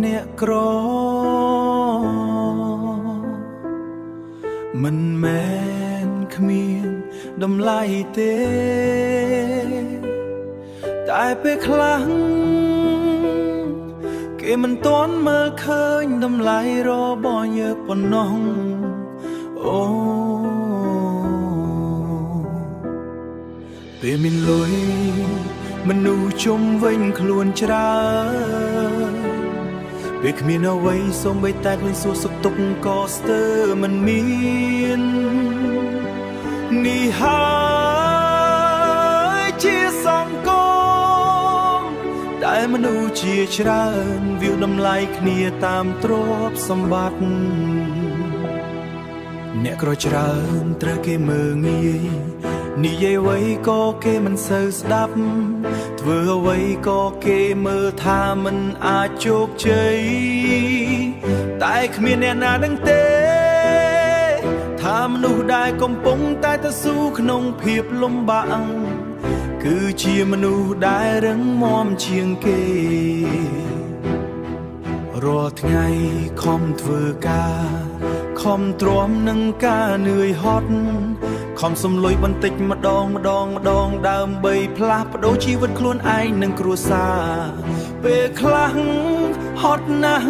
អ្នកក្រមិនមែនគ្មានតម្លៃទេតែពេលខ្លះគេមិនទាន់មើលឃើញតម្លៃរបស់យើងប៉ុណ្ណោះអូពេលមានលុយមនុស្សជុំវិញខ្លួនច្រើនពេលគ្មានអ្វីសូម្បីតែឃើញសួរសុខទុក្ខក៏ស្ទើរមិនមាននេះហើយជាសង្គមតែមនុស្សជាច្រើនវាតម្លៃគ្នាតាមទ្រព្យសម្បត្តិអ្នកក្រច្រើនត្រូវគេមើលងាយនិយាយអ្វីក៏គេមិនសូវស្ដាប់ធ្វើអ្វីក៏គេមើលថាមិនអាចជោគជ័យតែគ្មានអ្នកណាដឹងទេថាមនុស្សដែលកំពុងតែតស៊ូក្នុងភាពលំបាកគឺជាមនុស្សដែលរឹងមាំជាងគេរាល់ថ្ងៃខំធ្វើការខំទ្រាំនឹងការនឿយហត់ខំសំលុយបន្តិចម្ដងដើម្បីផ្លាស់ប្ដូរជីវិតខ្លួនឯងនិងគ្រួសារពេលខ្លះហត់ណាស់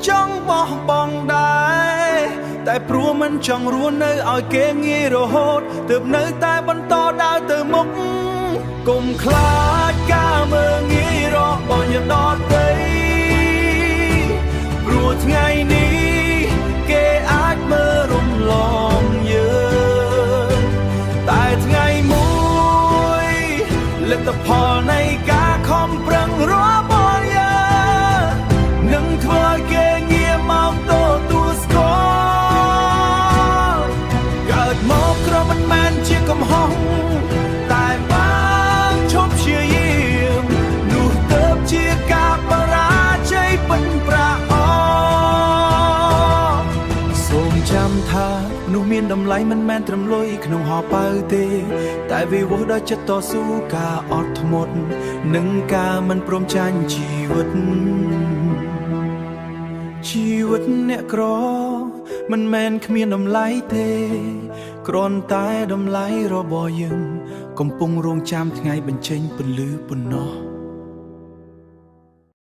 ចង់បោះបង់ដែរតែព្រោះមិនចង់រស់នៅឲ្យគេងាយរហូតទើបនៅតែបន្តដើរទៅមុខកុំខ្លាចការមើលងាយរបស់អ្នកដទៃព្រោះថ្ងៃនេះគេអាចមើលរំលងយើងតែថ្ងៃមួយលទ្ធផលនៃការខំប្រឹងរបស់យើងនឹងធ្វើឲ្យគេងាកមកទទួលស្គាល់កើតមកក្រមិនមែនជាកំហុសតែបានឈប់ព្យាយាមនោះទៅជាការបរាជ័យពិតប្រាកដសូមចាំថានោះមានតម្លៃមិនមែនត្រឹមលុយក្នុងហោប៉ៅទេតែវាវោដល់ចិត្តតស៊ូការអត់ធ្មត់និងការមិនព្រមចាញ់ជីវិតអ្នកក្រមិនមែនគ្មានតម្លៃទេគ្រាន់តែតម្លៃរបស់យើងកំពុងរងចាំថ្ងៃបញ្ចេញពន្លឺប៉ុណ្ណោះ